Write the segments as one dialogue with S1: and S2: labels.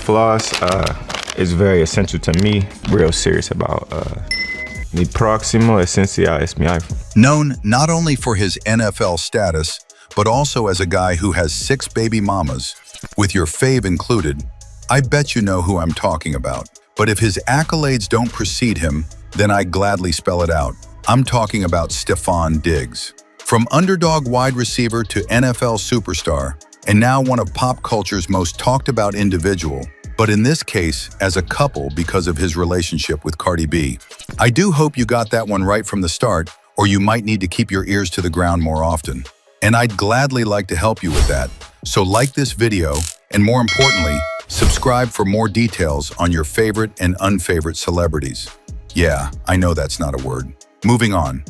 S1: flaws is very essential to me. Real serious about mi próximo esencia es mi iPhone.
S2: Known not only for his NFL status, but also as a guy who has 6 baby mamas, with your fave included, I bet you know who I'm talking about. But if his accolades don't precede him, then I gladly spell it out. I'm talking about Stefon Diggs. From underdog wide receiver to NFL superstar, and now one of pop culture's most talked about individual, but in this case, as a couple because of his relationship with Cardi B. I do hope you got that one right from the start, or you might need to keep your ears to the ground more often. And I'd gladly like to help you with that. So like this video, and more importantly, subscribe for more details on your favorite and unfavorite celebrities. Yeah, I know that's not a word. Moving on.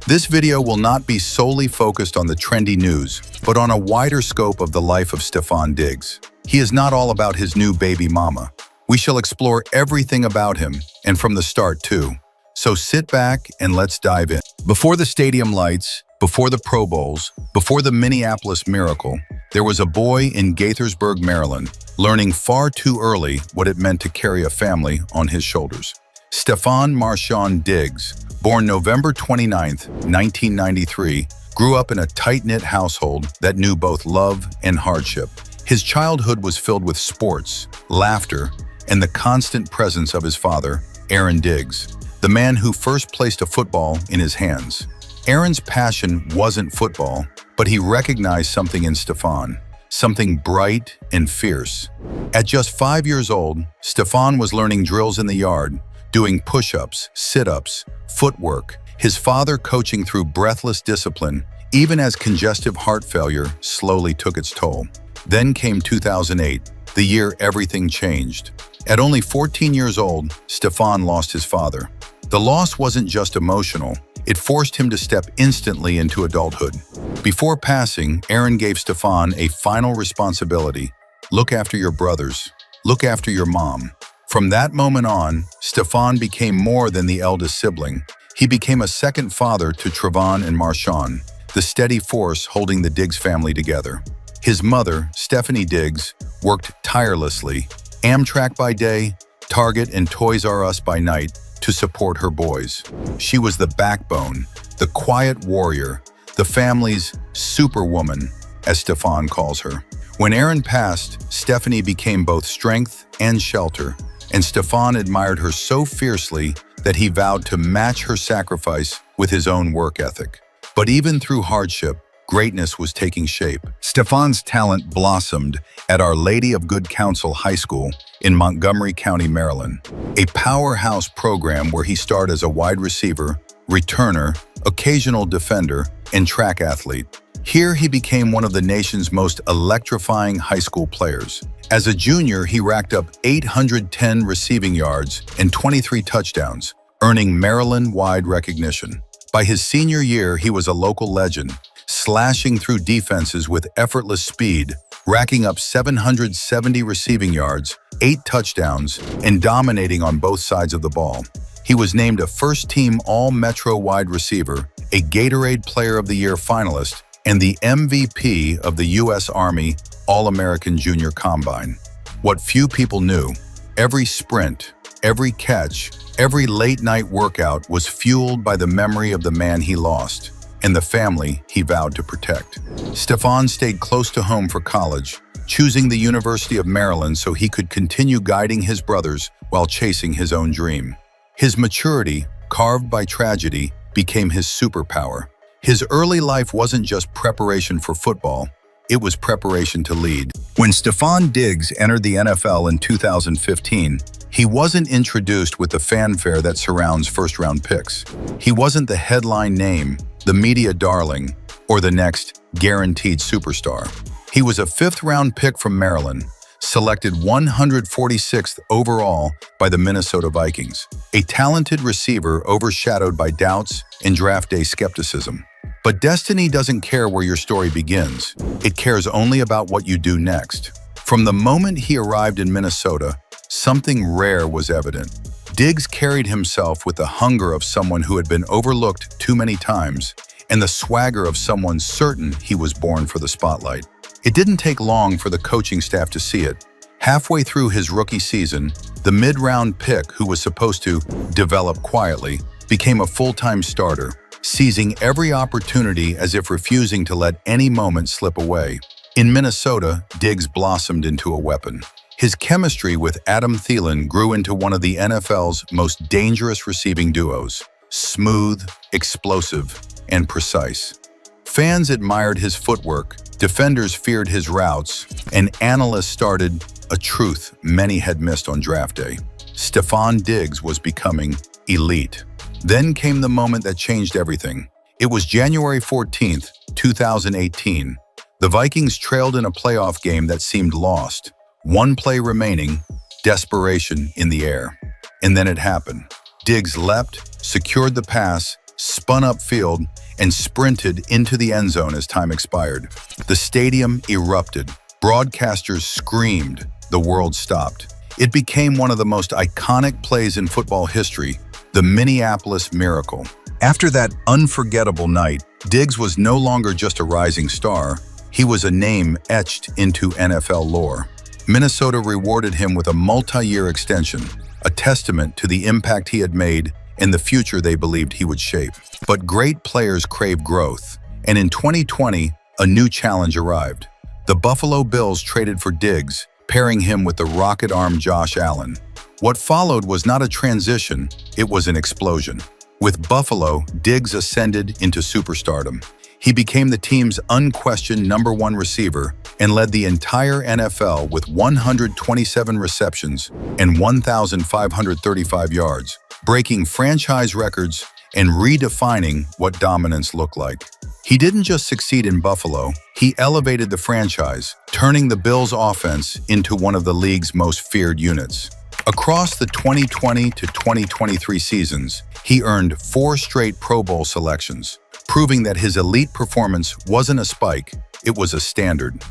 S2: This video will not be solely focused on the trendy news, but on a wider scope of the life of Stefon Diggs. He is not all about his new baby mama. We shall explore everything about him, and from the start too. So sit back and let's dive in. Before the stadium lights, before the Pro Bowls, before the Minneapolis Miracle, there was a boy in Gaithersburg, Maryland, learning far too early what it meant to carry a family on his shoulders. Stefon Marshawn Diggs, born November 29, 1993, grew up in a tight-knit household that knew both love and hardship. His childhood was filled with sports, laughter, and the constant presence of his father, Aaron Diggs, the man who first placed a football in his hands. Aaron's passion wasn't football, but he recognized something in Stefon, something bright and fierce. At just 5 years old, Stefon was learning drills in the yard, doing push-ups, sit-ups, footwork, his father coaching through breathless discipline, even as congestive heart failure slowly took its toll. Then came 2008, the year everything changed. At only 14 years old, Stefon lost his father. The loss wasn't just emotional, it forced him to step instantly into adulthood. Before passing, Aaron gave Stefon a final responsibility: look after your brothers, look after your mom. From that moment on, Stefon became more than the eldest sibling. He became a second father to Trevon and Marshawn, the steady force holding the Diggs family together. His mother, Stephanie Diggs, worked tirelessly, Amtrak by day, Target and Toys R Us by night, to support her boys. She was the backbone, the quiet warrior, the family's superwoman, as Stefon calls her. When Aaron passed, Stephanie became both strength and shelter, and Stefon admired her so fiercely that he vowed to match her sacrifice with his own work ethic. But even through hardship, greatness was taking shape. Stefon's talent blossomed at Our Lady of Good Counsel High School in Montgomery County, Maryland, a powerhouse program where he starred as a wide receiver, returner, occasional defender, and track athlete. Here he became one of the nation's most electrifying high school players. As a junior, he racked up 810 receiving yards and 23 touchdowns, earning Maryland-wide recognition. By his senior year, he was a local legend, slashing through defenses with effortless speed, racking up 770 receiving yards, 8 touchdowns, and dominating on both sides of the ball. He was named a first-team All-Metro wide receiver, a Gatorade Player of the Year finalist, and the MVP of the U.S. Army All-American Junior Combine. What few people knew, every sprint, every catch, every late-night workout was fueled by the memory of the man he lost and the family he vowed to protect. Stefon stayed close to home for college, choosing the University of Maryland so he could continue guiding his brothers while chasing his own dream. His maturity, carved by tragedy, became his superpower. His early life wasn't just preparation for football, it was preparation to lead. When Stefon Diggs entered the NFL in 2015, he wasn't introduced with the fanfare that surrounds first-round picks. He wasn't the headline name, the media darling, or the next guaranteed superstar. He was a 5th-round pick from Maryland, selected 146th overall by the Minnesota Vikings, a talented receiver overshadowed by doubts and draft day skepticism. But destiny doesn't care where your story begins. It cares only about what you do next. From the moment he arrived in Minnesota, something rare was evident. Diggs carried himself with the hunger of someone who had been overlooked too many times and the swagger of someone certain he was born for the spotlight. It didn't take long for the coaching staff to see it. Halfway through his rookie season, the mid-round pick, who was supposed to develop quietly, became a full-time starter, seizing every opportunity as if refusing to let any moment slip away. In Minnesota, Diggs blossomed into a weapon. His chemistry with Adam Thielen grew into one of the NFL's most dangerous receiving duos. Smooth, explosive, and precise. Fans admired his footwork, defenders feared his routes, and analysts started a truth many had missed on draft day. Stefon Diggs was becoming elite. Then came the moment that changed everything. It was January 14th, 2018. The Vikings trailed in a playoff game that seemed lost. One play remaining, desperation in the air. And then it happened. Diggs leapt, secured the pass, spun upfield, and sprinted into the end zone as time expired. The stadium erupted. Broadcasters screamed. The world stopped. It became one of the most iconic plays in football history, the Minneapolis Miracle. After that unforgettable night, Diggs was no longer just a rising star. He was a name etched into NFL lore. Minnesota rewarded him with a multi-year extension, a testament to the impact he had made and the future they believed he would shape. But great players crave growth, and in 2020, a new challenge arrived. The Buffalo Bills traded for Diggs, pairing him with the rocket-armed Josh Allen. What followed was not a transition, it was an explosion. With Buffalo, Diggs ascended into superstardom. He became the team's unquestioned #1 receiver and led the entire NFL with 127 receptions and 1,535 yards, breaking franchise records and redefining what dominance looked like. He didn't just succeed in Buffalo, he elevated the franchise, turning the Bills' offense into one of the league's most feared units. Across the 2020 to 2023 seasons, he earned 4 straight Pro Bowl selections, proving that his elite performance wasn't a spike, it was a standard.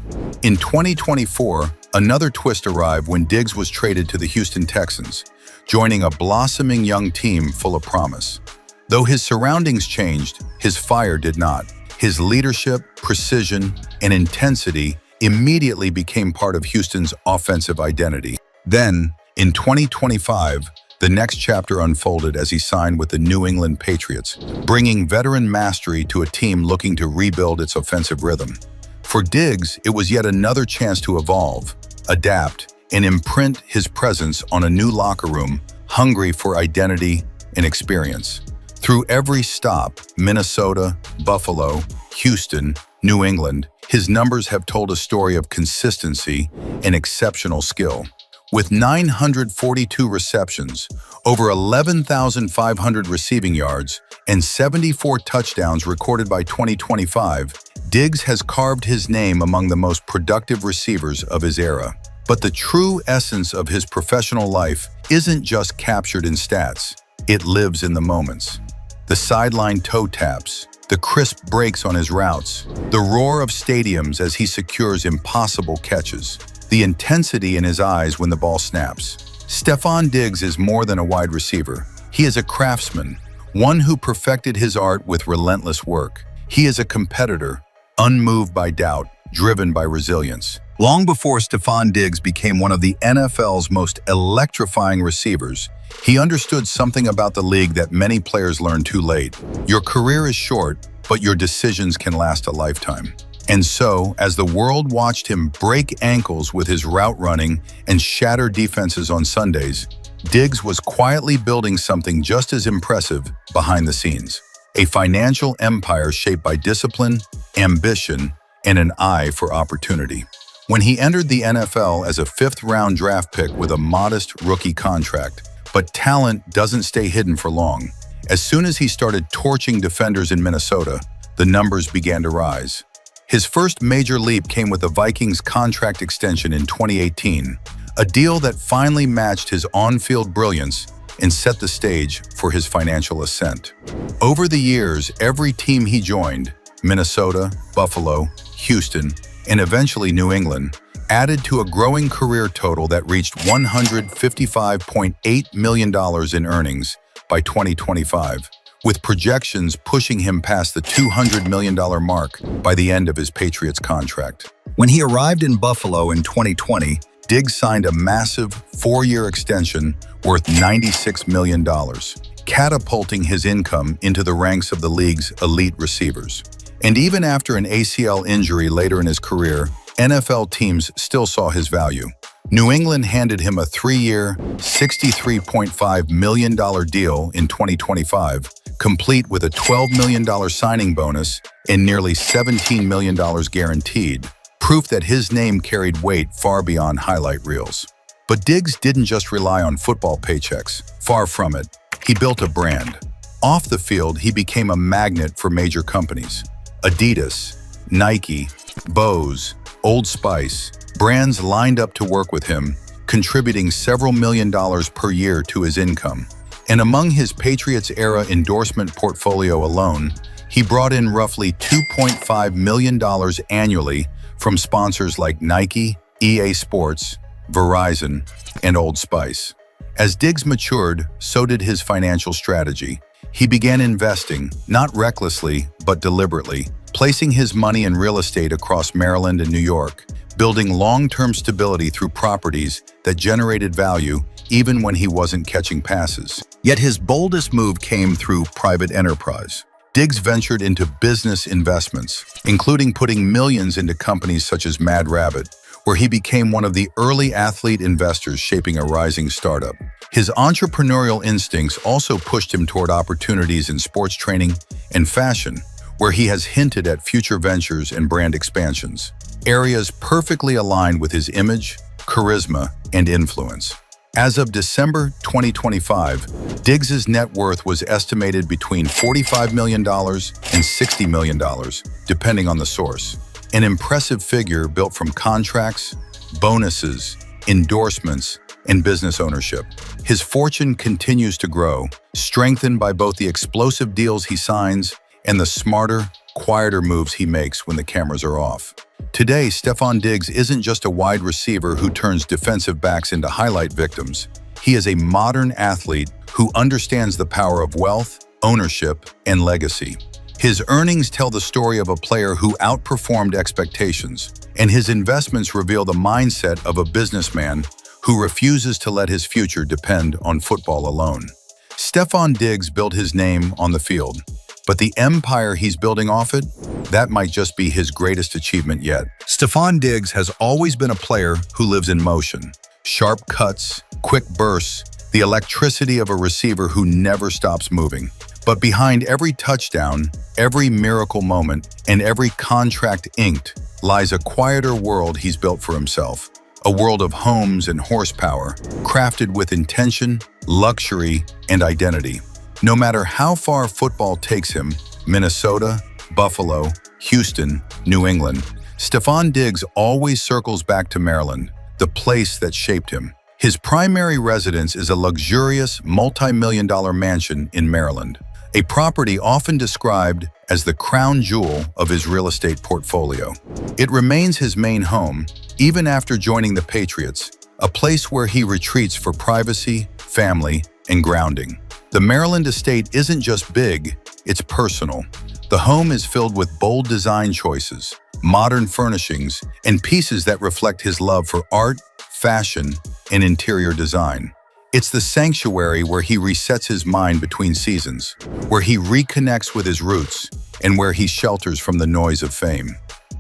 S2: In 2024, another twist arrived when Diggs was traded to the Houston Texans, joining a blossoming young team full of promise. Though his surroundings changed, his fire did not. His leadership, precision, and intensity immediately became part of Houston's offensive identity. Then, in 2025, the next chapter unfolded as he signed with the New England Patriots, bringing veteran mastery to a team looking to rebuild its offensive rhythm. For Diggs, it was yet another chance to evolve, adapt, and imprint his presence on a new locker room, hungry for identity and experience. Through every stop, Minnesota, Buffalo, Houston, New England, his numbers have told a story of consistency and exceptional skill. With 942 receptions, over 11,500 receiving yards, and 74 touchdowns recorded by 2025, Diggs has carved his name among the most productive receivers of his era. But the true essence of his professional life isn't just captured in stats. It lives in the moments. The sideline toe taps, the crisp breaks on his routes, the roar of stadiums as he secures impossible catches, the intensity in his eyes when the ball snaps. Stefon Diggs is more than a wide receiver. He is a craftsman, one who perfected his art with relentless work. He is a competitor, unmoved by doubt, driven by resilience. Long before Stefon Diggs became one of the NFL's most electrifying receivers, he understood something about the league that many players learn too late. Your career is short, but your decisions can last a lifetime. And so, as the world watched him break ankles with his route running and shatter defenses on Sundays, Diggs was quietly building something just as impressive behind the scenes. A financial empire shaped by discipline, ambition, and an eye for opportunity. When he entered the NFL as a 5th-round draft pick with a modest rookie contract, but talent doesn't stay hidden for long. As soon as he started torching defenders in Minnesota, the numbers began to rise. His first major leap came with the Vikings contract extension in 2018, a deal that finally matched his on-field brilliance and set the stage for his financial ascent. Over the years, every team he joined, Minnesota, Buffalo, Houston, and eventually New England, added to a growing career total that reached $155.8 million in earnings by 2025, with projections pushing him past the $200 million mark by the end of his Patriots contract. When he arrived in Buffalo in 2020, Diggs signed a massive 4-year extension worth $96 million, catapulting his income into the ranks of the league's elite receivers. And even after an ACL injury later in his career, NFL teams still saw his value. New England handed him a 3-year, $63.5 million deal in 2025, complete with a $12 million signing bonus and nearly $17 million guaranteed, proof that his name carried weight far beyond highlight reels. But Diggs didn't just rely on football paychecks. Far from it. He built a brand. Off the field, he became a magnet for major companies. Adidas, Nike, Bose, Old Spice, brands lined up to work with him, contributing several million dollars per year to his income. And among his Patriots-era endorsement portfolio alone, he brought in roughly $2.5 million annually from sponsors like Nike, EA Sports, Verizon, and Old Spice. As Diggs matured, so did his financial strategy. He began investing, not recklessly, but deliberately, placing his money in real estate across Maryland and New York, building long-term stability through properties that generated value even when he wasn't catching passes. Yet his boldest move came through private enterprise. Diggs ventured into business investments, including putting millions into companies such as Mad Rabbit, where he became one of the early athlete investors shaping a rising startup. His entrepreneurial instincts also pushed him toward opportunities in sports training and fashion, where he has hinted at future ventures and brand expansions, areas perfectly aligned with his image, charisma, and influence. As of December 2025, Diggs' net worth was estimated between $45 million and $60 million, depending on the source. An impressive figure built from contracts, bonuses, endorsements, and business ownership. His fortune continues to grow, strengthened by both the explosive deals he signs and the smarter, quieter moves he makes when the cameras are off. Today, Stefon Diggs isn't just a wide receiver who turns defensive backs into highlight victims. He is a modern athlete who understands the power of wealth, ownership, and legacy. His earnings tell the story of a player who outperformed expectations, and his investments reveal the mindset of a businessman who refuses to let his future depend on football alone. Stefon Diggs built his name on the field, but the empire he's building off it, that might just be his greatest achievement yet. Stefon Diggs has always been a player who lives in motion. Sharp cuts, quick bursts, the electricity of a receiver who never stops moving. But behind every touchdown, every miracle moment, and every contract inked lies a quieter world he's built for himself. A world of homes and horsepower, crafted with intention, luxury, and identity. No matter how far football takes him, Minnesota, Buffalo, Houston, New England, Stefon Diggs always circles back to Maryland, the place that shaped him. His primary residence is a luxurious, multi-million-dollar mansion in Maryland, a property often described as the crown jewel of his real estate portfolio. It remains his main home, even after joining the Patriots, a place where he retreats for privacy, family, and grounding. The Maryland estate isn't just big, it's personal. The home is filled with bold design choices, modern furnishings, and pieces that reflect his love for art, fashion, and interior design. It's the sanctuary where he resets his mind between seasons, where he reconnects with his roots, and where he shelters from the noise of fame.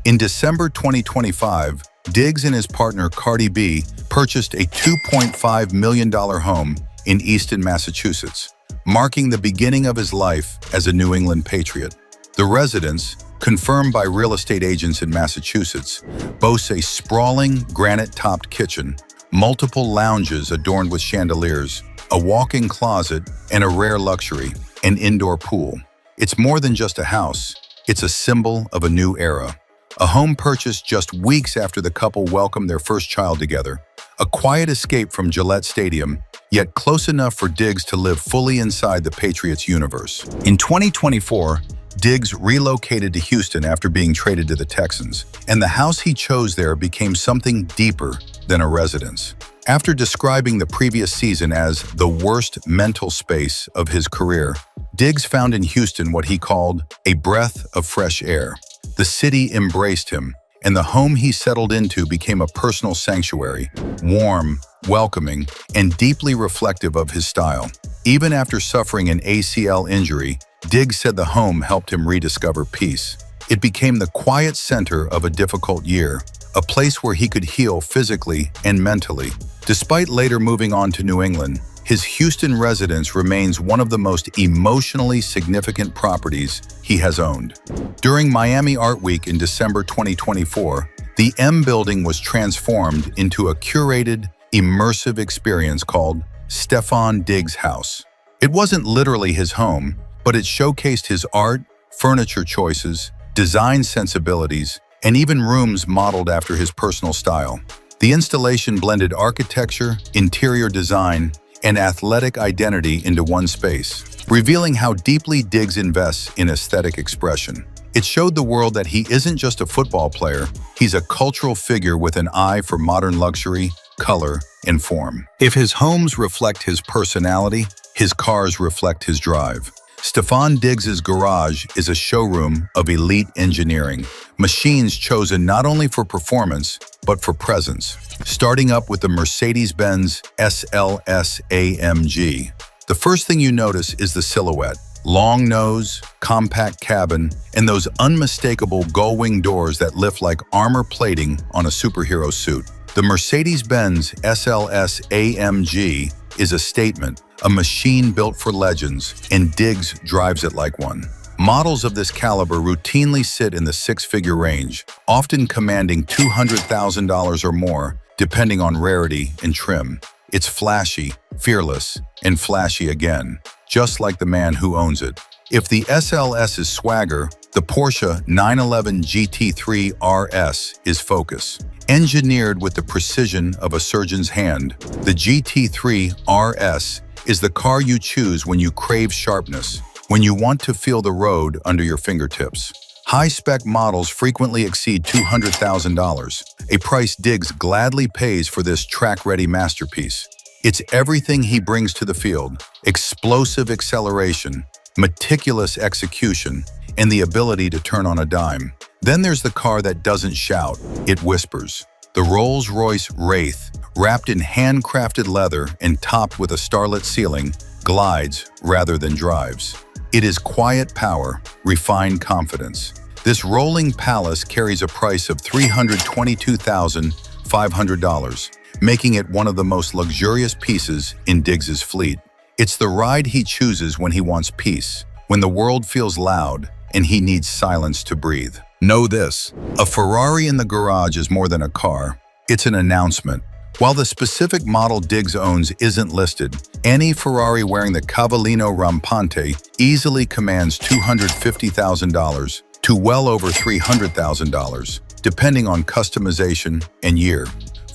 S2: In December 2025, Diggs and his partner Cardi B purchased a $2.5 million home in Easton, Massachusetts, marking the beginning of his life as a New England Patriot. The residence, confirmed by real estate agents in Massachusetts, boasts a sprawling granite-topped kitchen, multiple lounges adorned with chandeliers, a walk-in closet, and a rare luxury, an indoor pool. It's more than just a house, it's a symbol of a new era. A home purchased just weeks after the couple welcomed their first child together. A quiet escape from Gillette Stadium, yet close enough for Diggs to live fully inside the Patriots universe. In 2024, Diggs relocated to Houston after being traded to the Texans, and the house he chose there became something deeper than a residence. After describing the previous season as the worst mental space of his career, Diggs found in Houston what he called a breath of fresh air. The city embraced him, and the home he settled into became a personal sanctuary, warm, welcoming, and deeply reflective of his style. Even after suffering an ACL injury, Diggs said the home helped him rediscover peace. It became the quiet center of a difficult year, a place where he could heal physically and mentally. Despite later moving on to New England, his Houston residence remains one of the most emotionally significant properties he has owned. During Miami Art Week in December 2024, the M Building was transformed into a curated, immersive experience called Stefon Diggs' House. It wasn't literally his home, but it showcased his art, furniture choices, design sensibilities, and even rooms modeled after his personal style. The installation blended architecture, interior design, and athletic identity into one space, revealing how deeply Diggs invests in aesthetic expression. It showed the world that he isn't just a football player, he's a cultural figure with an eye for modern luxury, color, and form. If his homes reflect his personality, his cars reflect his drive. Stefon Diggs' garage is a showroom of elite engineering, machines chosen not only for performance, but for presence. Starting up with the Mercedes SLS AMG. The first thing you notice is the silhouette. Long nose, compact cabin, and those unmistakable gull-wing doors that lift like armor plating on a superhero suit. The Mercedes SLS AMG is a statement, a machine built for legends, and Diggs drives it like one. Models of this caliber routinely sit in the six-figure range, often commanding $200,000 or more, depending on rarity and trim. It's flashy, fearless, and flashy again, just like the man who owns it. If the SLS is swagger, the Porsche 911 GT3 RS is focus. Engineered with the precision of a surgeon's hand, the GT3 RS is the car you choose when you crave sharpness, when you want to feel the road under your fingertips. High-spec models frequently exceed $200,000, a price Diggs gladly pays for this track-ready masterpiece. It's everything he brings to the field: explosive acceleration, meticulous execution, and the ability to turn on a dime. Then there's the car that doesn't shout, it whispers. The Royce Wraith, wrapped in handcrafted leather and topped with a starlit ceiling, glides rather than drives. It is quiet power, refined confidence. This rolling palace carries a price of $322,500, making it one of the most luxurious pieces in Diggs' fleet. It's the ride he chooses when he wants peace, when the world feels loud and he needs silence to breathe. Know this: a Ferrari in the garage is more than a car. It's an announcement. While the specific model Diggs owns isn't listed, any Ferrari wearing the Cavallino Rampante easily commands $250,000 to well over $300,000, depending on customization and year.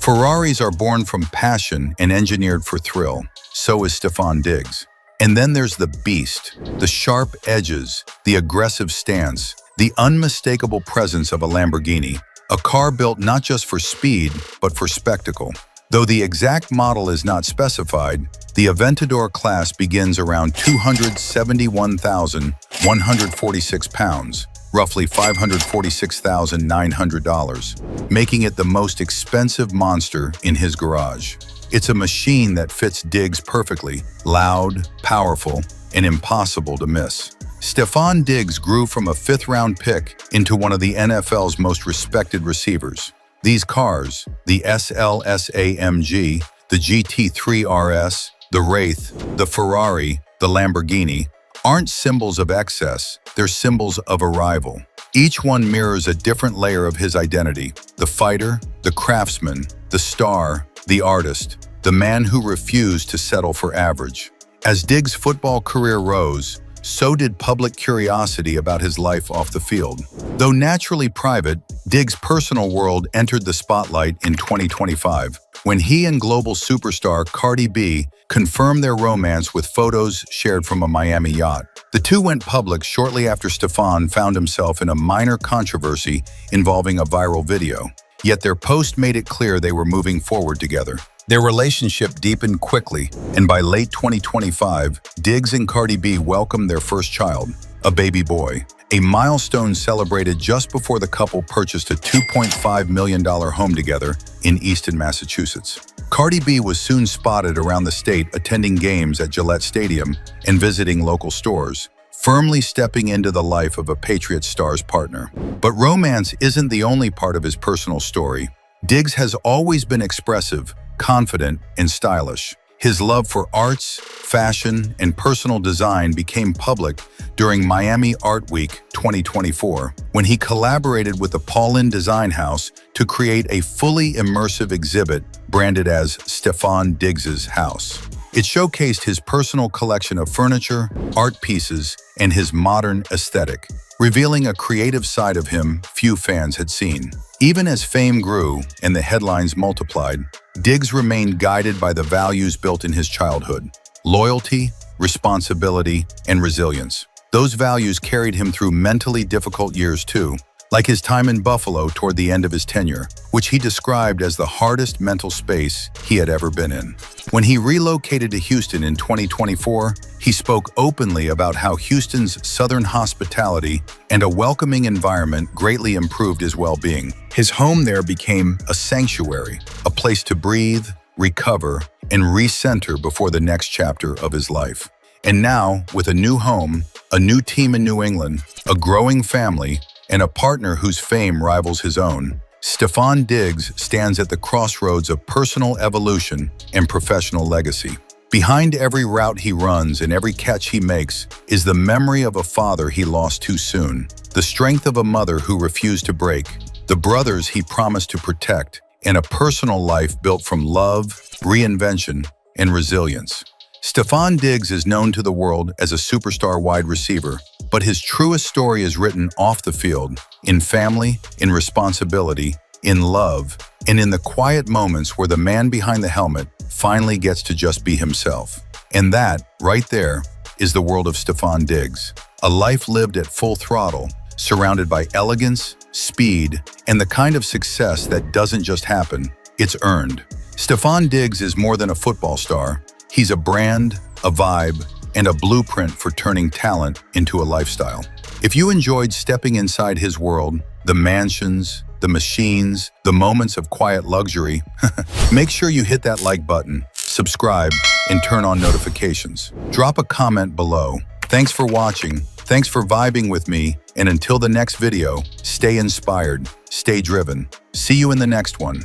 S2: Ferraris are born from passion and engineered for thrill. So is Stefon Diggs. And then there's the beast, the sharp edges, the aggressive stance, the unmistakable presence of a Lamborghini, a car built not just for speed, but for spectacle. Though the exact model is not specified, the Aventador class begins around 271,146 pounds, roughly $546,900, making it the most expensive monster in his garage. It's a machine that fits Diggs perfectly, loud, powerful, and impossible to miss. Stefon Diggs grew from a fifth-round pick into one of the NFL's most respected receivers. These cars, the SLS AMG, the GT3 RS, the Wraith, the Ferrari, the Lamborghini, aren't symbols of excess, they're symbols of arrival. Each one mirrors a different layer of his identity: the fighter, the craftsman, the star, the artist, the man who refused to settle for average. As Diggs' football career rose, so did public curiosity about his life off the field. Though naturally private, Diggs' personal world entered the spotlight in 2025, when he and global superstar Cardi B confirmed their romance with photos shared from a Miami yacht. The two went public shortly after Stefon found himself in a minor controversy involving a viral video. Yet their post made it clear they were moving forward together. Their relationship deepened quickly, and by late 2025, Diggs and Cardi B welcomed their first child, a baby boy. a milestone celebrated just before the couple purchased a $2.5 million home together in Easton, Massachusetts. Cardi B was soon spotted around the state attending games at Gillette Stadium and visiting local stores, firmly stepping into the life of a Patriots star's partner. But romance isn't the only part of his personal story. Diggs has always been expressive, confident, and stylish. His love for arts, fashion, and personal design became public during Miami Art Week 2024, when he collaborated with the Paulin Design House to create a fully immersive exhibit branded as Stefon Diggs' House. It showcased his personal collection of furniture, art pieces, and his modern aesthetic, revealing a creative side of him few fans had seen. Even as fame grew and the headlines multiplied, Diggs remained guided by the values built in his childhood: loyalty, responsibility, and resilience. Those values carried him through mentally difficult years too, like his time in Buffalo toward the end of his tenure, which he described as the hardest mental space he had ever been in. When he relocated to Houston in 2024, he spoke openly about how Houston's southern hospitality and a welcoming environment greatly improved his well-being. His home there became a sanctuary, a place to breathe, recover, and recenter before the next chapter of his life. And now, with a new home, a new team in New England, a growing family, and a partner whose fame rivals his own, Stefon Diggs stands at the crossroads of personal evolution and professional legacy. Behind every route he runs and every catch he makes is the memory of a father he lost too soon, the strength of a mother who refused to break, the brothers he promised to protect, and a personal life built from love, reinvention, and resilience. Stefon Diggs is known to the world as a superstar wide receiver, but his truest story is written off the field, in family, in responsibility, in love, and in the quiet moments where the man behind the helmet finally gets to just be himself. And that, right there, is the world of Stefon Diggs. A life lived at full throttle, surrounded by elegance, speed, and the kind of success that doesn't just happen, it's earned. Stefon Diggs is more than a football star. He's a brand, a vibe, and a blueprint for turning talent into a lifestyle. If you enjoyed stepping inside his world, the mansions, the machines, the moments of quiet luxury, make sure you hit that like button, subscribe, and turn on notifications. Drop a comment below. Thanks for watching, thanks for vibing with me, and until the next video, stay inspired, stay driven. See you in the next one.